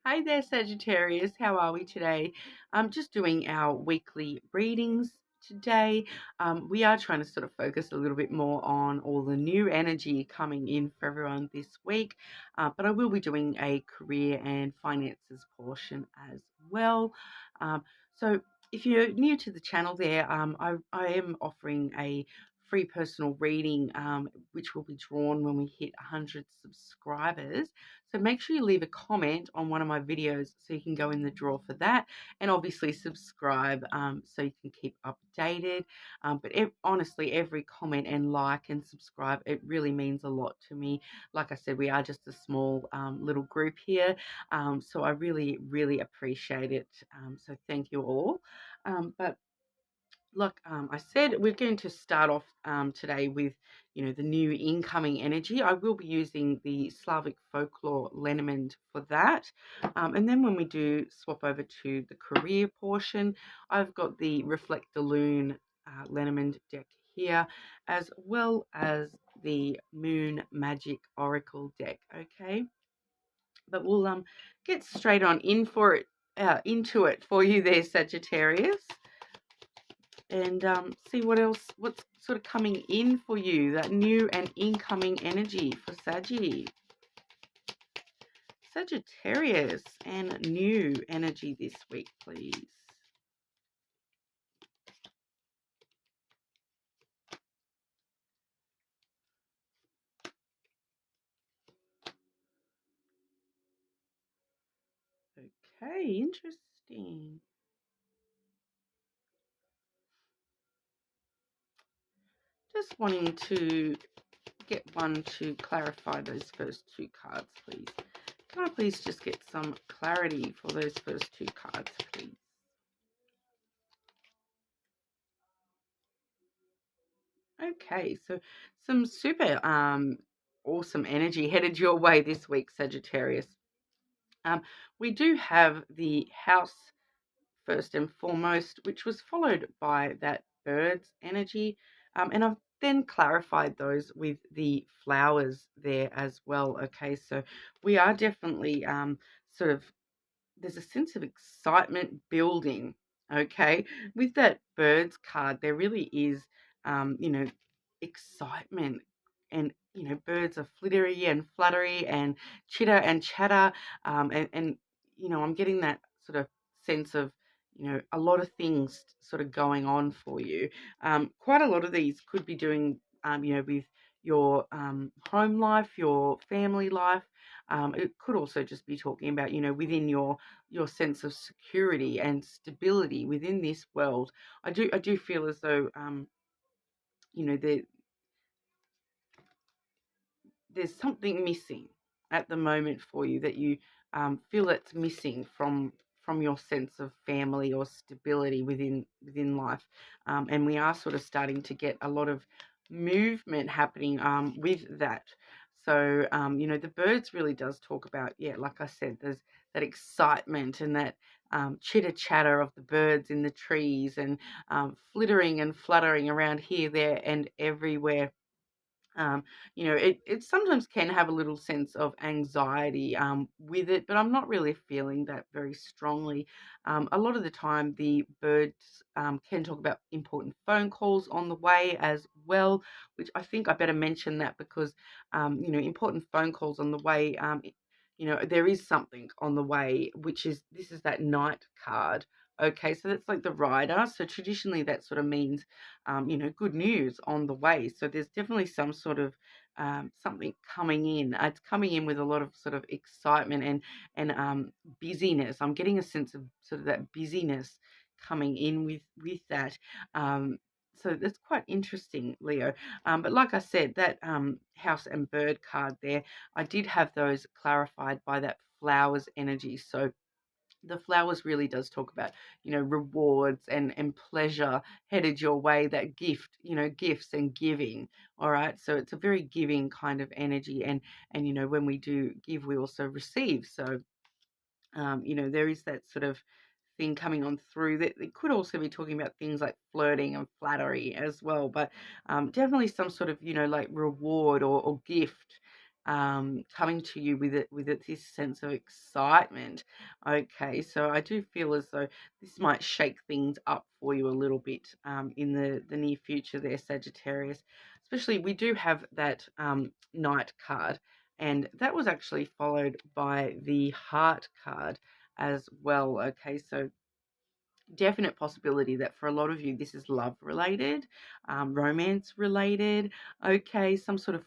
Hi there, Sagittarius. How are we today? I'm just doing our weekly readings today. We are trying to sort of focus a little bit more on all the new energy coming in for everyone this week, but I will be doing a career and finances portion as well. So if you're new to the channel there, I am offering a free personal reading, which will be drawn when we hit 100 subscribers. So make sure you leave a comment on one of my videos so you can go in the draw for that, and obviously subscribe so you can keep updated. But honestly, every comment and like and subscribe, it really means a lot to me. Like I said, we are just a small little group here, so I really, really appreciate it. So thank you all. But Look, I said we're going to start off today with, the new incoming energy. I will be using the Slavic folklore Lenormand for that. And then when we do swap over to the career portion, I've got the Reflect the Loon Lenormand deck here, as well as the Moon Magic Oracle deck. Okay, but we'll get straight on into it for you there, Sagittarius, and see what's sort of coming in for you, that new and incoming energy for Sagittarius, and new energy this week, please. Okay, interesting. Just wanting to get one to clarify those first two cards, please. Can I please just get some clarity for those first two cards, please? Okay, so some super awesome energy headed your way this week, Sagittarius. We do have the house first and foremost, which was followed by that bird's energy, and I've then clarified those with the flowers there as well. Okay, so we are definitely sort of, there's a sense of excitement building. Okay, with that birds card, there really is, excitement, and birds are flittery and fluttery and chitter and chatter, and I'm getting that sort of sense of a lot of things sort of going on for you. Quite a lot of these could be doing with your home life, your family life. It could also just be talking about, within your sense of security and stability within this world. I do feel as though there there's something missing at the moment for you, that you feel it's missing from your sense of family or stability within life, and we are sort of starting to get a lot of movement happening with that. So the birds really does talk about, yeah, like I said, there's that excitement and that chitter chatter of the birds in the trees, and flittering and fluttering around here, there, and everywhere. It sometimes can have a little sense of anxiety with it, but I'm not really feeling that very strongly. A lot of the time, the birds can talk about important phone calls on the way as well, which I think I better mention that, because, important phone calls on the way. There is something on the way, this is that Knight card. Okay, so that's like the rider. So traditionally, that sort of means good news on the way. So there's definitely some sort of something coming in. It's coming in with a lot of sort of excitement and busyness. I'm getting a sense of sort of that busyness coming in with that. So that's quite interesting, Leo. But like I said, that house and bird card there, I did have those clarified by that flowers energy. So the flowers really does talk about rewards and pleasure headed your way, that gifts and giving. All right, so it's a very giving kind of energy, and when we do give, we also receive. So there is that sort of thing coming on through that. It could also be talking about things like flirting and flattery as well, but definitely some sort of like reward or gift coming to you with this sense of excitement. Okay, so I do feel as though this might shake things up for you a little bit in the near future there, Sagittarius. Especially, we do have that Knight card, and that was actually followed by the Heart card as well. Okay, so definite possibility that for a lot of you this is love related, romance related. Okay, some sort of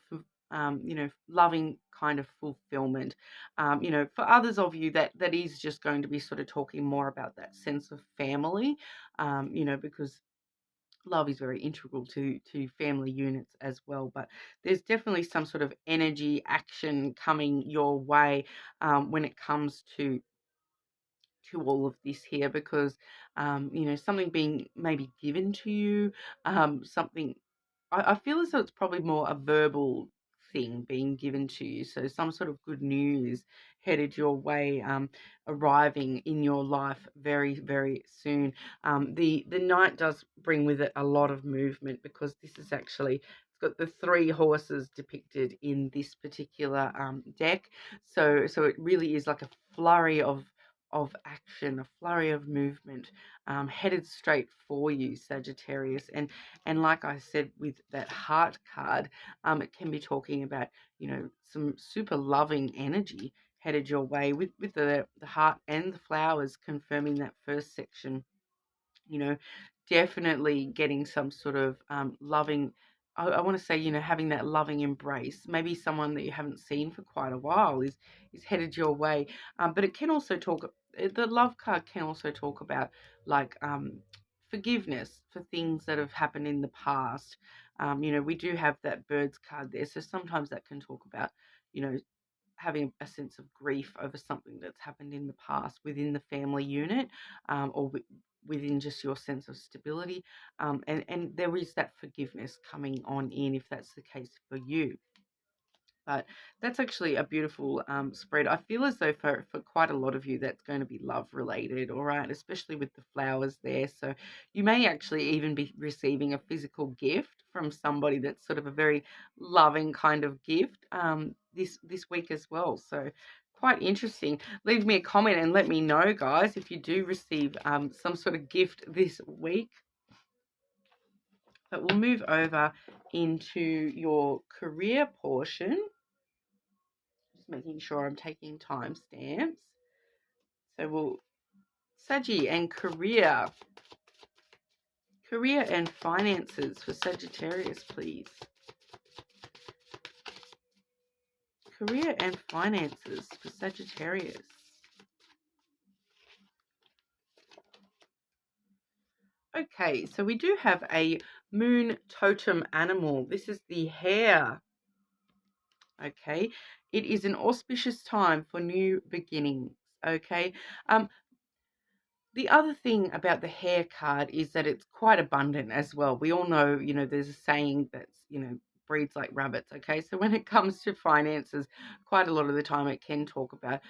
loving kind of fulfillment. For others of you that is just going to be sort of talking more about that sense of family, because love is very integral to family units as well. But there's definitely some sort of energy action coming your way when it comes to all of this here, because something being maybe given to you, something, I feel as though it's probably more a verbal thing being given to you. So some sort of good news headed your way, arriving in your life very, very soon. The knight does bring with it a lot of movement, because this is actually, it's got the 3 horses depicted in this particular deck. So it really is like a flurry of action, a flurry of movement, headed straight for you, Sagittarius. And like I said, with that Heart card, it can be talking about, some super loving energy headed your way, with the heart and the flowers confirming that first section. you know, Definitely getting some sort of loving. I want to say, having that loving embrace. Maybe someone that you haven't seen for quite a while is headed your way. But it can also talk. The love card can also talk about, like, forgiveness for things that have happened in the past. We do have that Birds card there, so sometimes that can talk about, you know, having a sense of grief over something that's happened in the past within the family unit, or within just your sense of stability. And there is that forgiveness coming on in, if that's the case for you. But that's actually a beautiful spread. I feel as though for quite a lot of you, that's going to be love related, all right, especially with the flowers there. So you may actually even be receiving a physical gift from somebody that's sort of a very loving kind of gift this week as well. So quite interesting. Leave me a comment and let me know, guys, if you do receive some sort of gift this week. But we'll move over into your career portion. Just making sure I'm taking timestamps. So we'll Saggy and career and finances for Sagittarius, please. Career and finances for Sagittarius. Okay, so we do have a moon totem animal. This is the hare. Okay, it is an auspicious time for new beginnings. Okay, the other thing about the hare card is that it's quite abundant as well. We all know, there's a saying that's, breeds like rabbits. Okay, so when it comes to finances, quite a lot of the time it can talk about,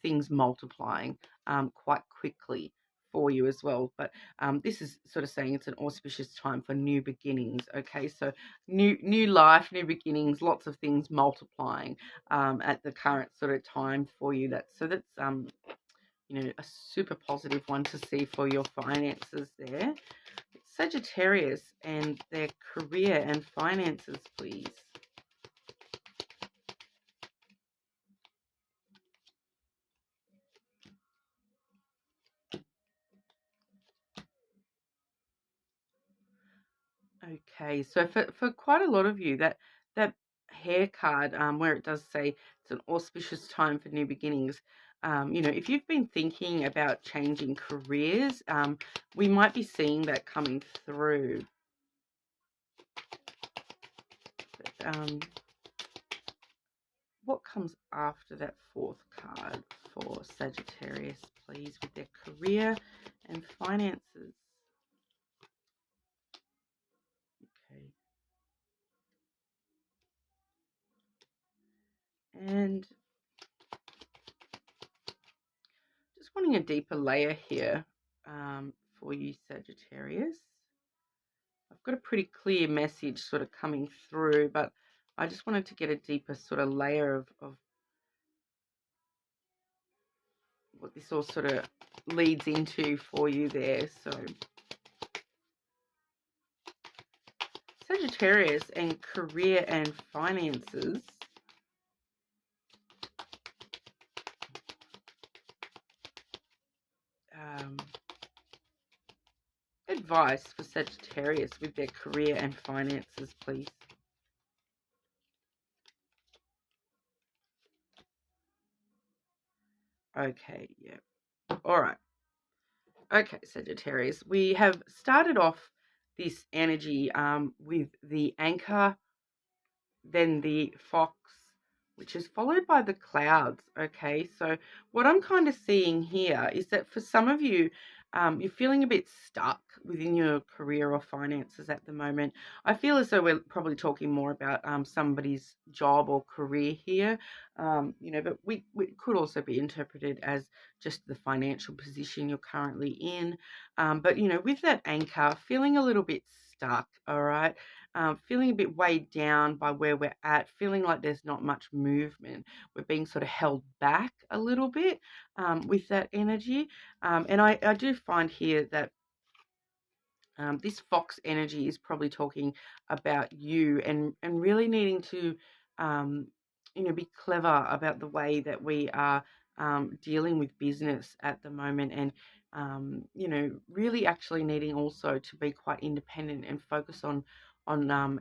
things multiplying quite quickly for you as well. But this is sort of saying it's an auspicious time for new beginnings. Okay, so new life, new beginnings, lots of things multiplying at the current sort of time for you. That's a super positive one to see for your finances there. Sagittarius and their career and finances, please. Okay, so for quite a lot of you, that hair card, where it does say it's an auspicious time for new beginnings, if you've been thinking about changing careers, we might be seeing that coming through. But, what comes after that 4th card for Sagittarius, please, with their career and finances? Okay. And just wanting a deeper layer here for you, Sagittarius. I've got a pretty clear message sort of coming through, but I just wanted to get a deeper sort of layer of what this all sort of leads into for you there. So Sagittarius and career and finances. Advice for Sagittarius with their career and finances, please. Okay, yeah. All right. Okay, Sagittarius. We have started off this energy with the anchor, then the fox, which is followed by the clouds. Okay, so what I'm kind of seeing here is that for some of you, you're feeling a bit stuck within your career or finances at the moment. I feel as though we're probably talking more about somebody's job or career here, but we could also be interpreted as just the financial position you're currently in. But, with that anchor, feeling a little bit stuck, all right? Feeling a bit weighed down by where we're at, feeling like there's not much movement. We're being sort of held back a little bit with that energy. And I do find here that this fox energy is probably talking about you and really needing to, be clever about the way that we are dealing with business at the moment, and really actually needing also to be quite independent and focus on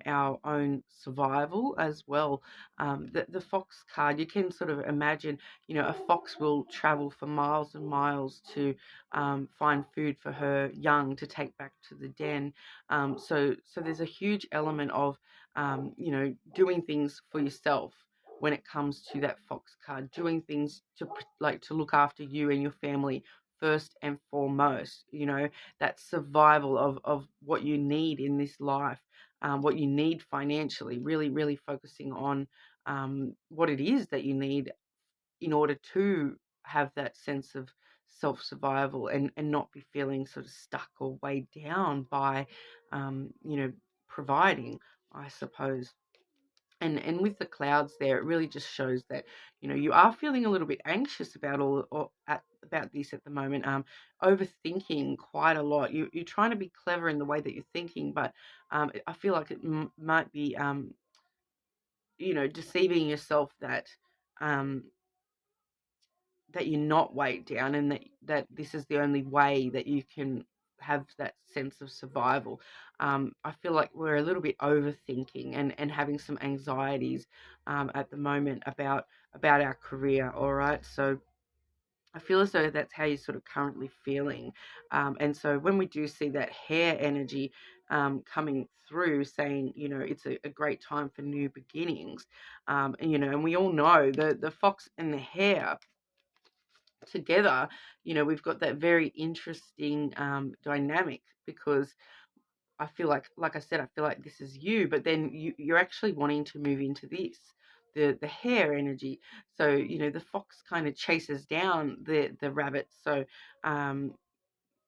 our own survival as well. The fox card, you can sort of imagine, a fox will travel for miles and miles to find food for her young to take back to the den. So there's a huge element of, doing things for yourself when it comes to that fox card, doing things to look after you and your family first and foremost. That survival of what you need in this life, what you need financially, really, really focusing on what it is that you need in order to have that sense of self-survival and not be feeling sort of stuck or weighed down by, providing, I suppose. And with the clouds there, it really just shows that, you are feeling a little bit anxious about about this at the moment, overthinking quite a lot. You're trying to be clever in the way that you're thinking, but I feel like it might be, deceiving yourself that, um, that you're not weighed down, and that this is the only way that you can have that sense of survival. I feel like we're a little bit overthinking and having some anxieties at the moment about our career. All right, so I feel as though that's how you're sort of currently feeling. And so when we do see that hair energy coming through, saying, it's a great time for new beginnings, and we all know the fox and the hare together, we've got that very interesting dynamic, because I feel like I said, I feel like this is you, but then you're actually wanting to move into this, the hare energy. So, the fox kind of chases down the rabbit. So, um,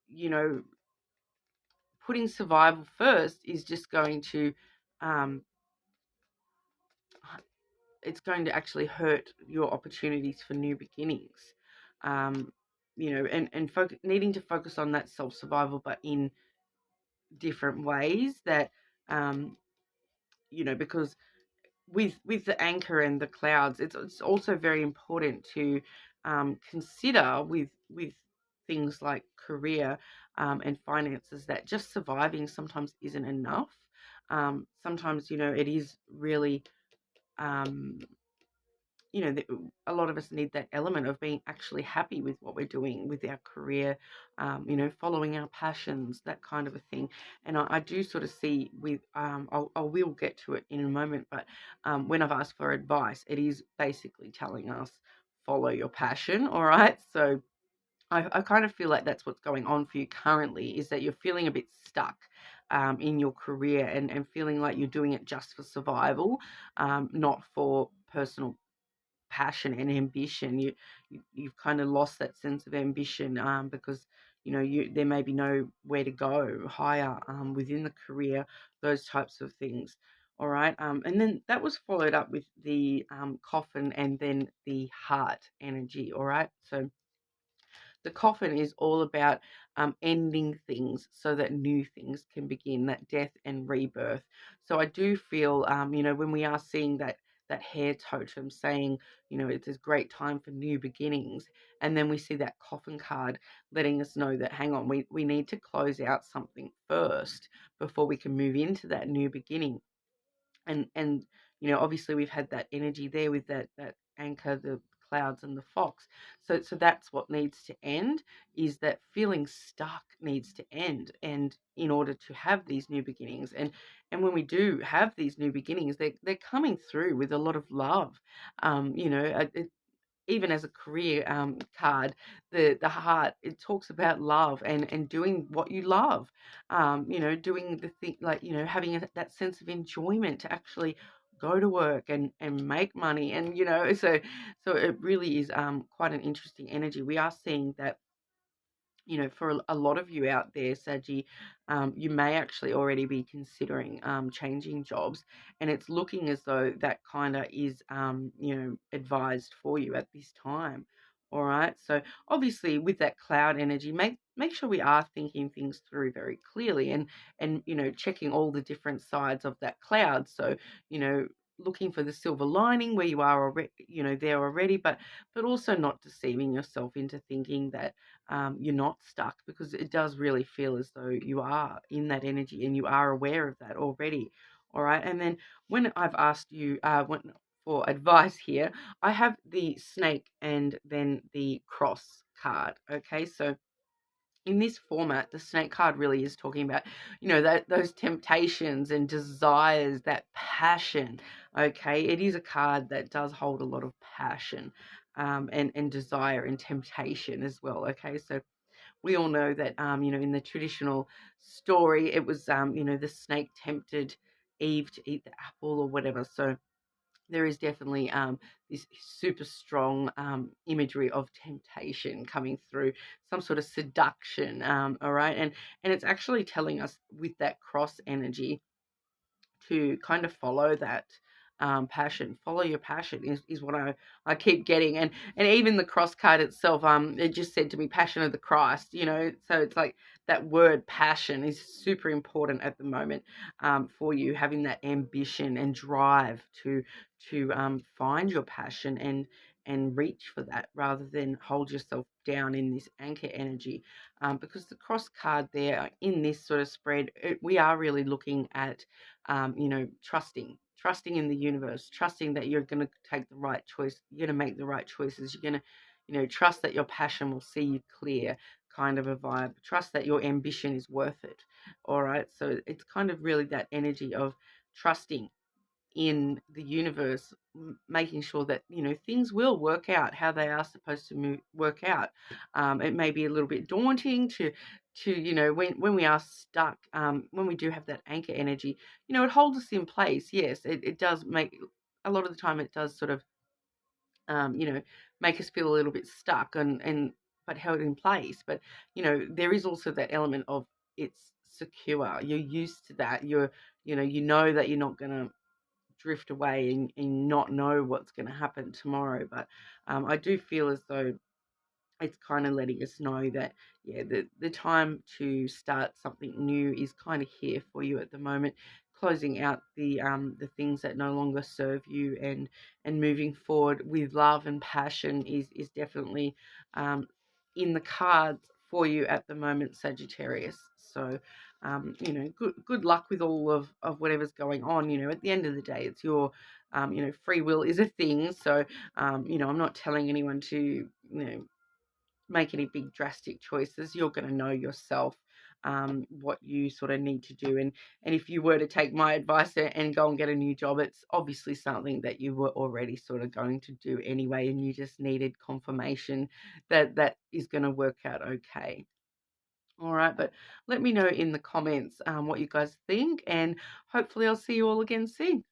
you know, putting survival first is just going to, um, it's going to actually hurt your opportunities for new beginnings. Um, and needing to focus on that self survival, but in different ways that, um, because with the anchor and the clouds, it's also very important to consider with things like career and finances, that just surviving sometimes isn't enough. Sometimes, it is really, um, a lot of us need that element of being actually happy with what we're doing with our career, following our passions, that kind of a thing. And I do sort of see with, I will get to it in a moment, but when I've asked for advice, it is basically telling us follow your passion. All right. So I kind of feel like that's what's going on for you currently, is that you're feeling a bit stuck in your career, and feeling like you're doing it just for survival, not for personal passion and ambition. You've kind of lost that sense of ambition, because there may be nowhere to go higher within the career, those types of things. All right. And then that was followed up with the coffin and then the heart energy. All right. So the coffin is all about ending things so that new things can begin, that death and rebirth. So I do feel, when we are seeing that hair totem saying, it's a great time for new beginnings, and then we see that coffin card letting us know that, hang on, we need to close out something first before we can move into that new beginning. And obviously we've had that energy there with that anchor, the clouds and the fox. So that's what needs to end, is that feeling stuck needs to end, and in order to have these new beginnings. And when we do have these new beginnings, they're coming through with a lot of love. Even as a career card, the heart, it talks about love and doing what you love, doing the thing, like, having that sense of enjoyment to actually go to work and make money, and so it really is quite an interesting energy. We are seeing that, for a lot of you out there, Saggy, you may actually already be considering changing jobs, and it's looking as though that kind of is, advised for you at this time. All right. So obviously, with that cloud energy, make sure we are thinking things through very clearly, and checking all the different sides of that cloud. So looking for the silver lining where you are already, there already, but also not deceiving yourself into thinking that you're not stuck, because it does really feel as though you are in that energy and you are aware of that already. All right. And then when I've asked you for advice here, I have the snake and then the cross card. Okay. So in this format, the snake card really is talking about, that those temptations and desires, that passion. Okay. It is a card that does hold a lot of passion, and desire and temptation as well. Okay. So we all know that, in the traditional story, it was, the snake tempted Eve to eat the apple or whatever. So there is definitely this super strong imagery of temptation coming through, some sort of seduction. All right. And it's actually telling us with that cross energy to kind of follow that passion. Follow your passion is what I keep getting. And even the cross card itself, it just said to me, passion of the Christ, so it's like that word passion is super important at the moment, for you, having that ambition and drive to find your passion and reach for that, rather than hold yourself down in this anchor energy. Because the cross card there in this sort of spread, we are really looking at, trusting in the universe, trusting that you're going to take the right choice, you're going to make the right choices, you're going to, trust that your passion will see you clear, kind of a vibe. Trust that your ambition is worth it. All right. So it's kind of really that energy of trusting in the universe, making sure that things will work out how they are supposed to work out. It may be a little bit daunting to when we are stuck, when we do have that anchor energy, it holds us in place. Yes, it does make, a lot of the time it does sort of, make us feel a little bit stuck and but held in place. But there is also that element of, it's secure, you're used to that, you know that you're not going to drift away and not know what's going to happen tomorrow. But I do feel as though it's kind of letting us know that, yeah, the time to start something new is kind of here for you at the moment, closing out the things that no longer serve you, and moving forward with love and passion is definitely in the cards for you at the moment, Sagittarius. So good luck with all of whatever's going on. At the end of the day, it's your free will is a thing. So I'm not telling anyone to make any big drastic choices. You're going to know yourself what you sort of need to do. And if you were to take my advice and go and get a new job, it's obviously something that you were already sort of going to do anyway, and you just needed confirmation that that is going to work out okay. All right, but let me know in the comments what you guys think, and hopefully I'll see you all again soon.